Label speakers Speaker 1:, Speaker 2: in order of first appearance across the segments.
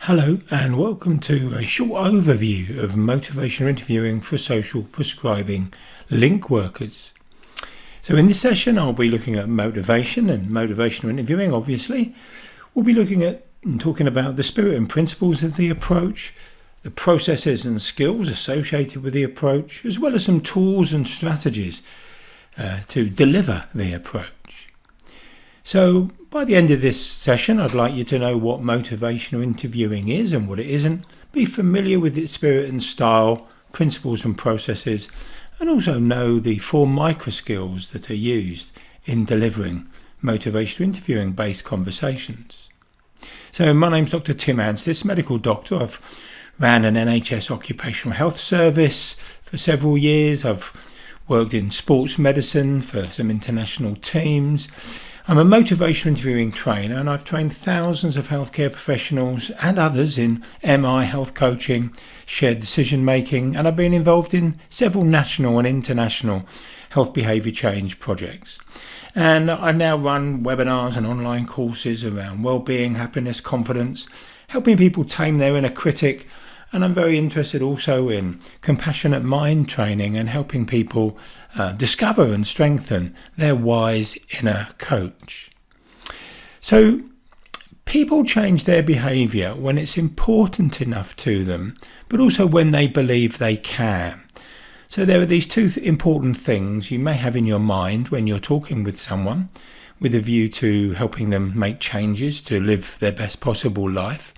Speaker 1: Hello and welcome to a short overview of motivational interviewing for social prescribing link workers. So in this session I'll be looking at motivation and motivational interviewing. Obviously we'll be looking at and talking about the spirit and principles of the approach, the processes and skills associated with the approach, as well as some tools and strategies to deliver the approach. So by the end of this session, I'd like you to know what motivational interviewing is and what it isn't, be familiar with its spirit and style, principles and processes, and also know the 4 micro skills that are used in delivering motivational interviewing based conversations. So my name's Dr. Tim Anstis, medical doctor. I've ran an NHS occupational health service for several years. I've worked in sports medicine for some international teams. I'm a motivational interviewing trainer and I've trained thousands of healthcare professionals and others in MI, health coaching, shared decision making, and I've been involved in several national and international health behaviour change projects. And I now run webinars and online courses around well-being, happiness, confidence, helping people tame their inner critic. And I'm very interested also in compassionate mind training and helping people discover and strengthen their wise inner coach. So people change their behaviour when it's important enough to them, but also when they believe they can. So there are these 2 important things you may have in your mind when you're talking with someone with a view to helping them make changes to live their best possible life.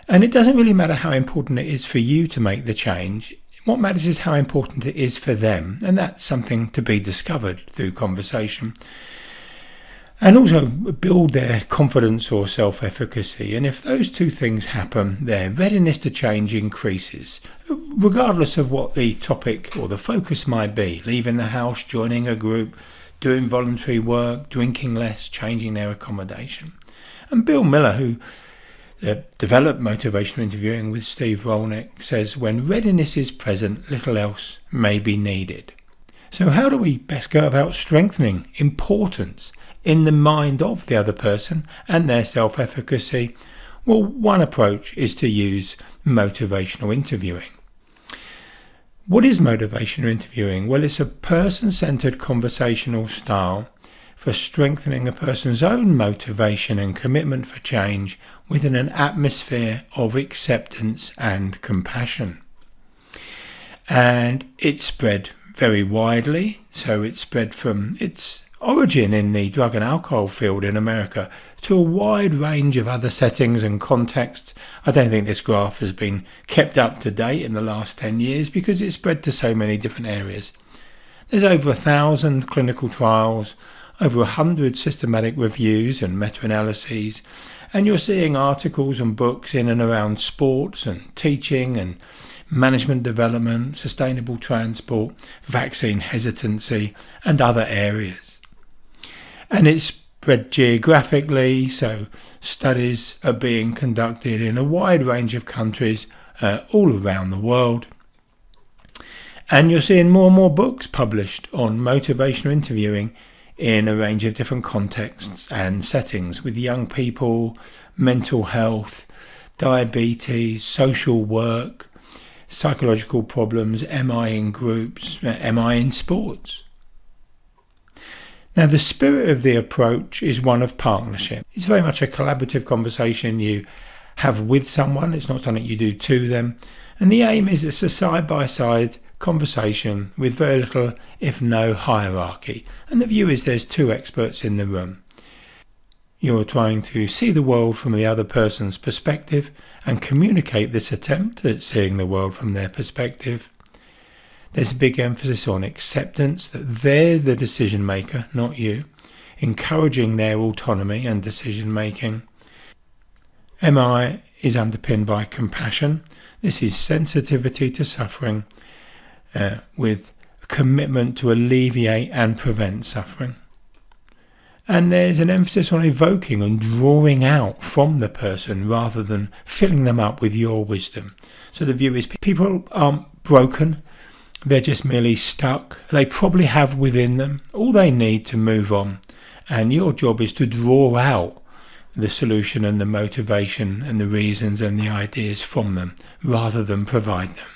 Speaker 1: And it doesn't really matter how important it is for you to make the change. What matters is how important it is for them. And that's something to be discovered through conversation. And also build their confidence or self-efficacy. And if those 2 things happen, their readiness to change increases, regardless of what the topic or the focus might be. Leaving the house, joining a group, doing voluntary work, drinking less, changing their accommodation. And Bill Miller, who developed motivational interviewing with Steve Rolnick, says when readiness is present, little else may be needed. So how do we best go about strengthening importance in the mind of the other person and their self-efficacy? Well, one approach is to use motivational interviewing. What is motivational interviewing? Well, it's a person-centered conversational style for strengthening a person's own motivation and commitment for change within an atmosphere of acceptance and compassion. And it's spread very widely. So it's spread from its origin in the drug and alcohol field in America to a wide range of other settings and contexts. I don't think this graph has been kept up to date in the last 10 years because it's spread to so many different areas. There's over 1,000 clinical trials, over 100 systematic reviews and meta-analyses, and you're seeing articles and books in and around sports and teaching and management development, sustainable transport, vaccine hesitancy, and other areas. And it's spread geographically, so studies are being conducted in a wide range of countries all around the world. And you're seeing more and more books published on motivational interviewing in a range of different contexts and settings with young people, mental health, diabetes, social work, psychological problems, MI in groups, MI in sports. Now, the spirit of the approach is one of partnership. It's very much a collaborative conversation you have with someone. It's not something you do to them. And the aim is it's a side-by-side conversation with very little, if no, hierarchy. And the view is there's 2 experts in the room. You're trying to see the world from the other person's perspective and communicate this attempt at seeing the world from their perspective. There's a big emphasis on acceptance, that they're the decision maker, not you, encouraging their autonomy and decision making. MI is underpinned by compassion. This is sensitivity to suffering, with a commitment to alleviate and prevent suffering. And there's an emphasis on evoking and drawing out from the person rather than filling them up with your wisdom. So the view is people aren't broken, they're just merely stuck. They probably have within them all they need to move on. And your job is to draw out the solution and the motivation and the reasons and the ideas from them, rather than provide them.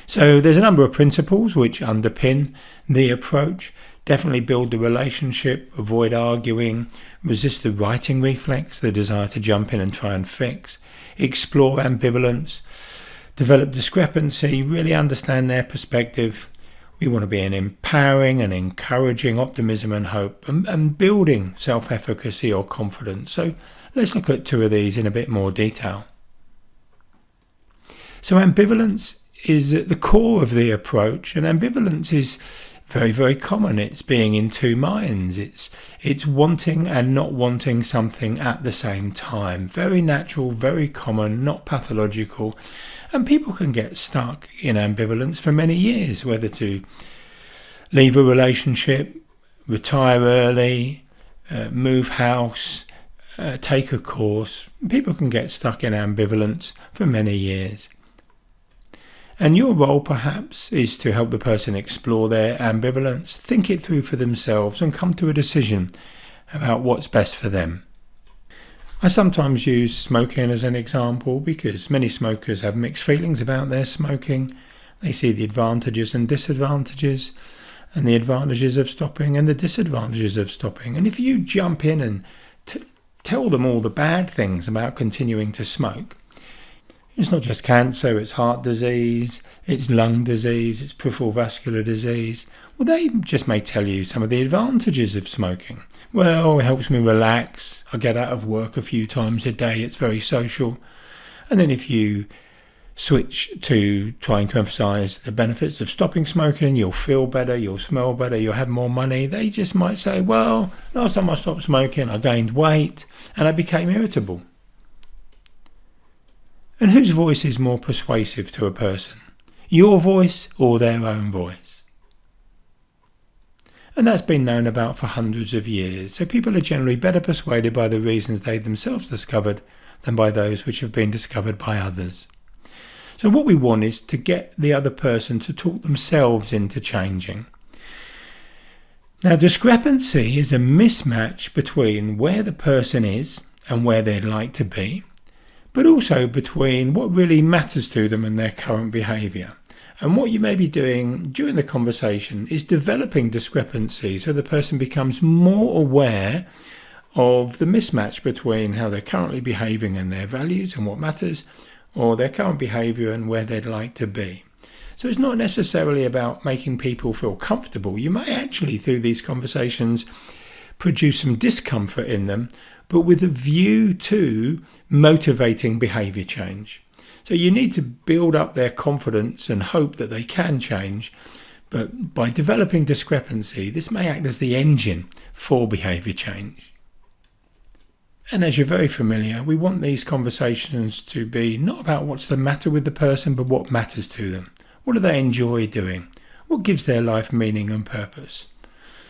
Speaker 1: So there's a number of principles which underpin the approach. Definitely build the relationship, avoid arguing, resist the righting reflex, the desire to jump in and try and fix, explore ambivalence, develop discrepancy, really understand their perspective. We want to be an empowering and encouraging optimism and hope, and building self-efficacy or confidence. So let's look at two of these in a bit more detail. So ambivalence is at the core of the approach, and ambivalence is very, very common. It's being in two minds. It's wanting and not wanting something at the same time. Very natural, very common, not pathological. And people can get stuck in ambivalence for many years, whether to leave a relationship, retire early, move house, take a course. People can get stuck in ambivalence for many years. And your role, perhaps, is to help the person explore their ambivalence, think it through for themselves, and come to a decision about what's best for them. I sometimes use smoking as an example because many smokers have mixed feelings about their smoking. They see the advantages and disadvantages, and the advantages of stopping and the disadvantages of stopping. And if you jump in and tell them all the bad things about continuing to smoke, it's not just cancer, it's heart disease, it's lung disease, it's peripheral vascular disease. Well, they just may tell you some of the advantages of smoking. Well, it helps me relax. I get out of work a few times a day. It's very social. And then if you switch to trying to emphasize the benefits of stopping smoking, you'll feel better, you'll smell better, you'll have more money. They just might say, well, last time I stopped smoking, I gained weight and I became irritable. And whose voice is more persuasive to a person? Your voice or their own voice? And that's been known about for hundreds of years. So people are generally better persuaded by the reasons they themselves discovered than by those which have been discovered by others. So what we want is to get the other person to talk themselves into changing. Now, discrepancy is a mismatch between where the person is and where they'd like to be, but also between what really matters to them and their current behaviour. And what you may be doing during the conversation is developing discrepancy so the person becomes more aware of the mismatch between how they're currently behaving and their values and what matters, or their current behaviour and where they'd like to be. So it's not necessarily about making people feel comfortable. You may actually, through these conversations, produce some discomfort in them, but with a view to motivating behaviour change. So you need to build up their confidence and hope that they can change, but by developing discrepancy, this may act as the engine for behaviour change. And as you're very familiar, we want these conversations to be not about what's the matter with the person, but what matters to them. What do they enjoy doing? What gives their life meaning and purpose?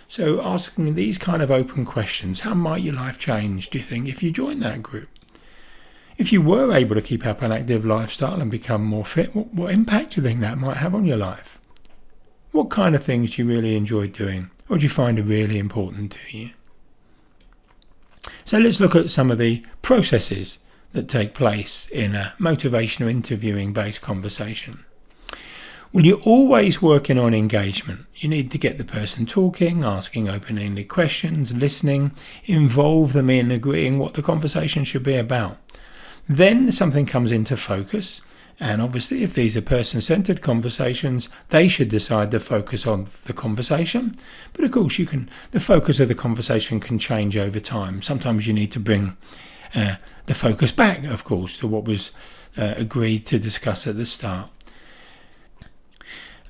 Speaker 1: So asking these kind of open questions, how might your life change, do you think, if you join that group? If you were able to keep up an active lifestyle and become more fit, what impact do you think that might have on your life? What kind of things do you really enjoy doing, or do you find are really important to you? So let's look at some of the processes that take place in a motivational interviewing based conversation. Well, you're always working on engagement. You need to get the person talking, asking open-ended questions, listening, involve them in agreeing what the conversation should be about. Then something comes into focus, and obviously if these are person-centered conversations, they should decide to focus on the conversation. But of course, the focus of the conversation can change over time. Sometimes you need to bring the focus back, of course, to what was agreed to discuss at the start.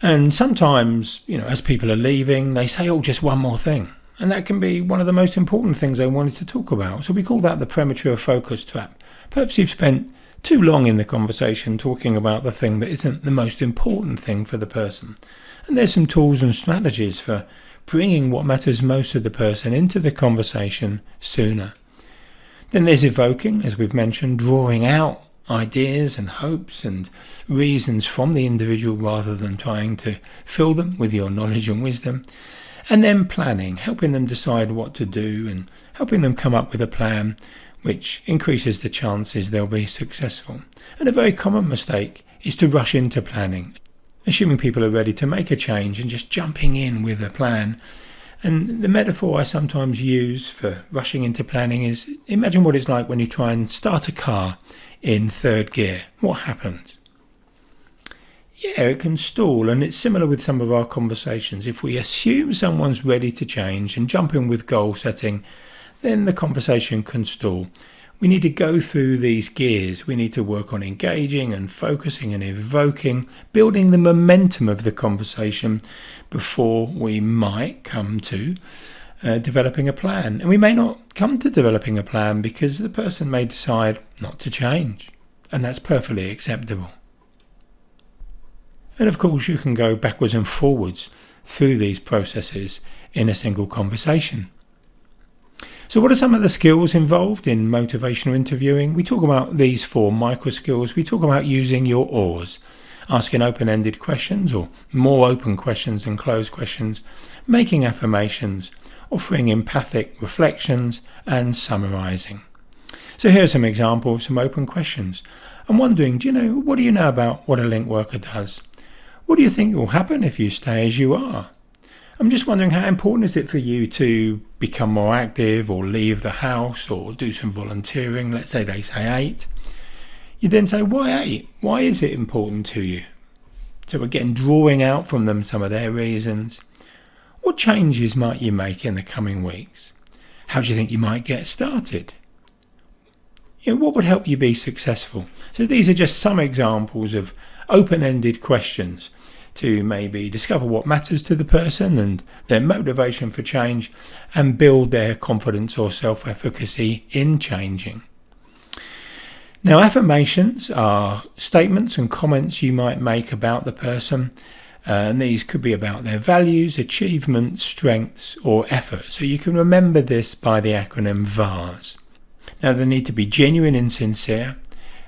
Speaker 1: And sometimes, as people are leaving, they say, just one more thing. And that can be one of the most important things they wanted to talk about. So we call that the premature focus trap. Perhaps you've spent too long in the conversation talking about the thing that isn't the most important thing for the person. And there's some tools and strategies for bringing what matters most to the person into the conversation sooner. Then there's evoking, as we've mentioned, drawing out ideas and hopes and reasons from the individual rather than trying to fill them with your knowledge and wisdom. And then planning, helping them decide what to do and helping them come up with a plan which increases the chances they'll be successful. And a very common mistake is to rush into planning, assuming people are ready to make a change and just jumping in with a plan. And the metaphor I sometimes use for rushing into planning is, imagine what it's like when you try and start a car in third gear. What happens? Yeah, it can stall, and it's similar with some of our conversations. If we assume someone's ready to change and jump in with goal setting, then the conversation can stall. We need to go through these gears. We need to work on engaging and focusing and evoking, building the momentum of the conversation before we might come to developing a plan. And we may not come to developing a plan because the person may decide not to change, and that's perfectly acceptable. And of course, you can go backwards and forwards through these processes in a single conversation. So what are some of the skills involved in motivational interviewing? We talk about these 4 micro skills. We talk about using your ORs, asking open-ended questions or more open questions than closed questions, making affirmations, offering empathic reflections, and summarizing. So here are some examples of some open questions. I'm wondering, what do you know about what a link worker does? What do you think will happen if you stay as you are? I'm just wondering, how important is it for you to become more active or leave the house or do some volunteering? Let's say they say 8. You then say, why 8? Why is it important to you? So again, drawing out from them some of their reasons. What changes might you make in the coming weeks? How do you think you might get started? What would help you be successful? So these are just some examples of open-ended questions to maybe discover what matters to the person and their motivation for change and build their confidence or self-efficacy in changing. Now, affirmations are statements and comments you might make about the person, and these could be about their values, achievements, strengths, or effort. So you can remember this by the acronym VARS. Now, they need to be genuine and sincere.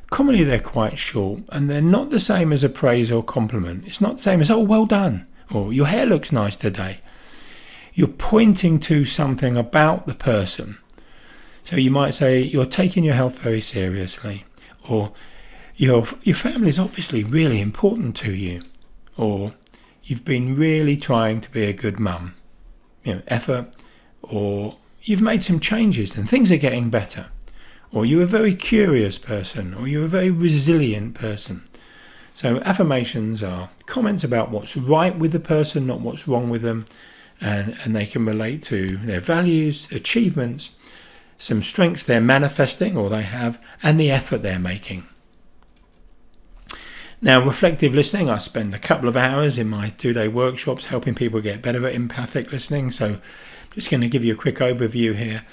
Speaker 1: Commonly they're quite short, and they're not the same as a praise or compliment. It's not the same as, oh, well done, or your hair looks nice today. You're pointing to something about the person. So you might say, you're taking your health very seriously, or your family is obviously really important to you, or you've been really trying to be a good mum, effort, or you've made some changes and things are getting better. Or you're a very curious person, or you're a very resilient person. So affirmations are comments about what's right with the person, not what's wrong with them, and they can relate to their values, achievements, some strengths they're manifesting or they have, and the effort they're making. Now, reflective listening, I spend a couple of hours in my 2-day workshops helping people get better at empathic listening, so I'm just going to give you a quick overview here.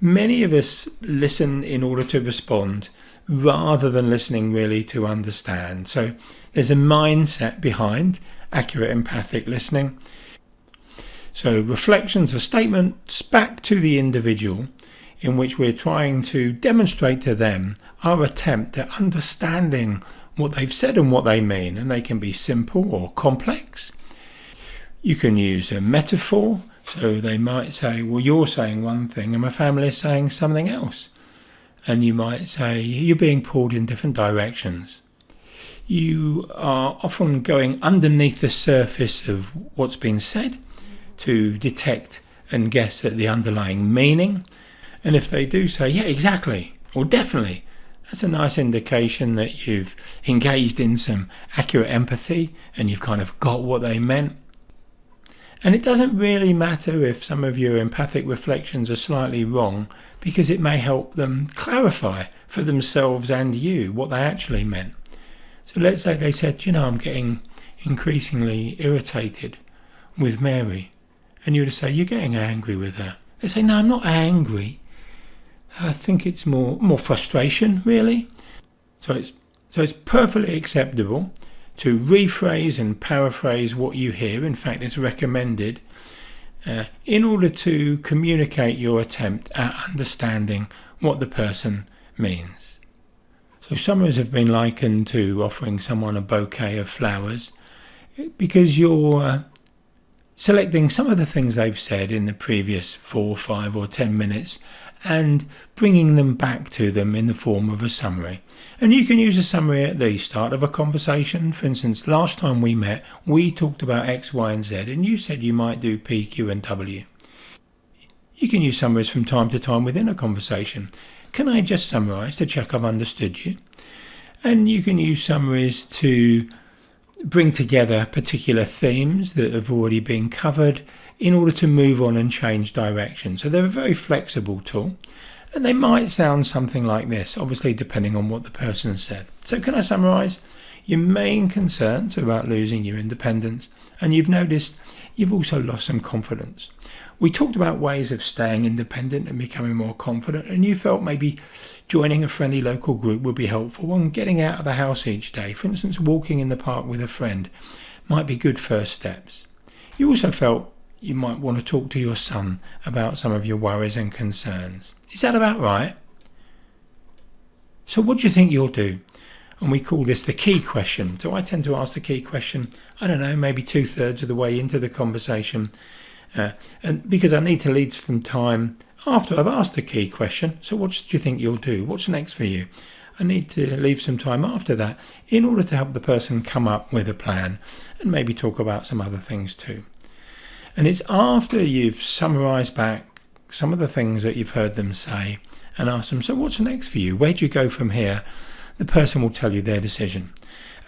Speaker 1: Many of us listen in order to respond rather than listening really to understand. So there's a mindset behind accurate empathic listening. So reflections are statements back to the individual in which we're trying to demonstrate to them our attempt at understanding what they've said and what they mean. And they can be simple or complex. You can use a metaphor. So they might say, well, you're saying one thing and my family is saying something else. And you might say, you're being pulled in different directions. You are often going underneath the surface of what's been said to detect and guess at the underlying meaning. And if they do say, yeah, exactly, or definitely, that's a nice indication that you've engaged in some accurate empathy and you've kind of got what they meant. And it doesn't really matter if some of your empathic reflections are slightly wrong, because it may help them clarify for themselves and you what they actually meant. So let's say they said, I'm getting increasingly irritated with Mary. And you would say, you're getting angry with her. They say, no, I'm not angry. I think it's more frustration, really. So it's perfectly acceptable to rephrase and paraphrase what you hear. In fact, it's recommended in order to communicate your attempt at understanding what the person means. So summaries have been likened to offering someone a bouquet of flowers, because you're selecting some of the things they've said in the previous 4, 5 or 10 minutes and bringing them back to them in the form of a summary. And you can use a summary at the start of a conversation. For instance, last time we met, we talked about X, Y, and Z, and you said you might do P, Q, and W. You can use summaries from time to time within a conversation. Can I just summarise to check I've understood you? And you can use summaries to bring together particular themes that have already been covered in order to move on and change direction. So they're a very flexible tool, and they might sound something like this, obviously depending on what the person said. So can I summarise? Your main concerns are about losing your independence, and you've noticed you've also lost some confidence. We talked about ways of staying independent and becoming more confident, and you felt maybe joining a friendly local group would be helpful, and getting out of the house each day, for instance walking in the park with a friend, might be good first steps. You also felt you might want to talk to your son about some of your worries and concerns. Is that about right? So what do you think you'll do? And we call this the key question. So I tend to ask the key question, I don't know, maybe 2/3 of the way into the conversation, and because I need to lead some time after I've asked the key question. So what do you think you'll do? What's next for you? I need to leave some time after that in order to help the person come up with a plan and maybe talk about some other things too. And it's after you've summarised back some of the things that you've heard them say and asked them, so what's next for you? Where do you go from here? The person will tell you their decision.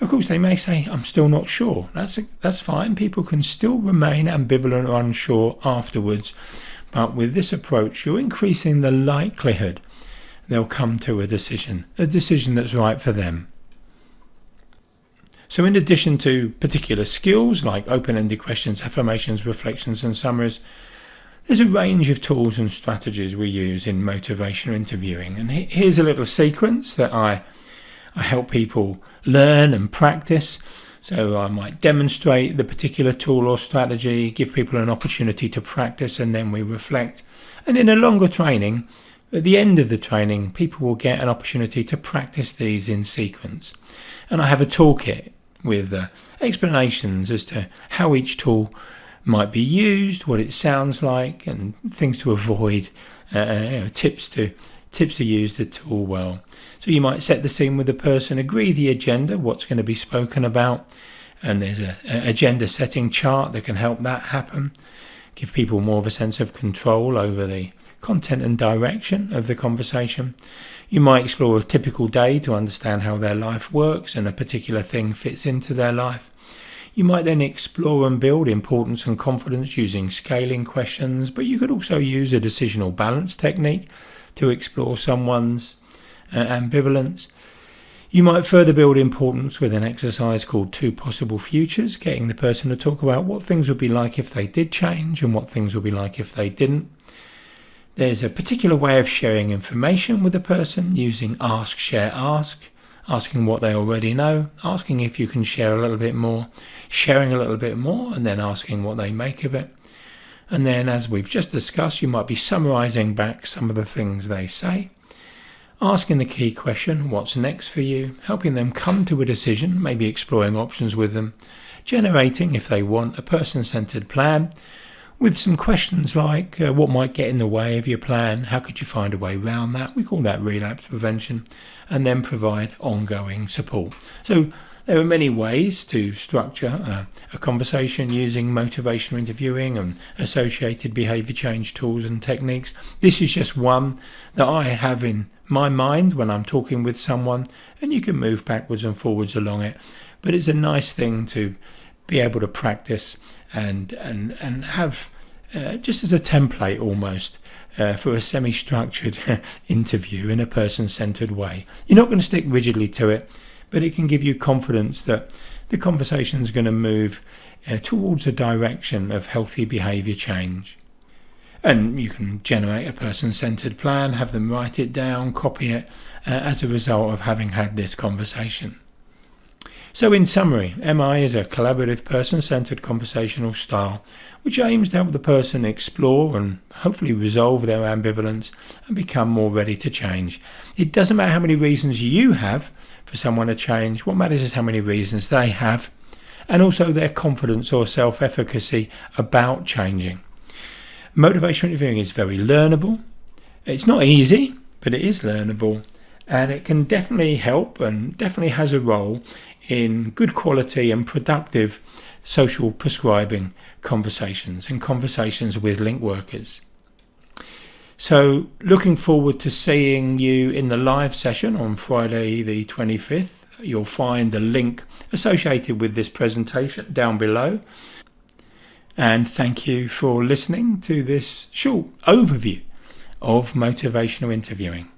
Speaker 1: Of course, they may say, I'm still not sure. That's fine. People can still remain ambivalent or unsure afterwards. But with this approach, you're increasing the likelihood they'll come to a decision that's right for them. So in addition to particular skills like open-ended questions, affirmations, reflections and summaries, there's a range of tools and strategies we use in motivational interviewing. And here's a little sequence that I help people learn and practice. So I might demonstrate the particular tool or strategy, give people an opportunity to practice, and then we reflect. And in a longer training, at the end of the training, people will get an opportunity to practice these in sequence. And I have a toolkit with explanations as to how each tool might be used, what it sounds like, and things to avoid, tips to use the tool well. So you might set the scene with the person, agree the agenda, what's going to be spoken about, and there's an agenda setting chart that can help that happen, give people more of a sense of control over the content and direction of the conversation. You might explore a typical day to understand how their life works and a particular thing fits into their life. You might then explore and build importance and confidence using scaling questions, but you could also use a decisional balance technique to explore someone's ambivalence. You might further build importance with an exercise called 2 Possible Futures, getting the person to talk about what things would be like if they did change and what things would be like if they didn't. There's a particular way of sharing information with a person using ask, share, ask, asking what they already know, asking if you can share a little bit more, sharing a little bit more, and then asking what they make of it. And then, as we've just discussed, you might be summarising back some of the things they say, asking the key question, what's next for you, helping them come to a decision, maybe exploring options with them, generating, if they want, a person-centred plan, with some questions like what might get in the way of your plan, how could you find a way around that? We call that relapse prevention, and then provide ongoing support. So there are many ways to structure a conversation using motivational interviewing and associated behaviour change tools and techniques. This is just one that I have in my mind when I'm talking with someone, and you can move backwards and forwards along it. But it's a nice thing to be able to practice and have just as a template almost for a semi-structured interview in a person-centred way. You're not going to stick rigidly to it, but it can give you confidence that the conversation is going to move towards a direction of healthy behaviour change. And you can generate a person-centred plan, have them write it down, copy it as a result of having had this conversation. So in summary, MI is a collaborative person-centred conversational style which aims to help the person explore and hopefully resolve their ambivalence and become more ready to change. It doesn't matter how many reasons you have for someone to change. What matters is how many reasons they have, and also their confidence or self-efficacy about changing. Motivational interviewing is very learnable. It's not easy, but it is learnable, and it can definitely help and definitely has a role in good quality and productive social prescribing conversations and conversations with link workers. So looking forward to seeing you in the live session on Friday the 25th. You'll find a link associated with this presentation down below. And thank you for listening to this short overview of motivational interviewing.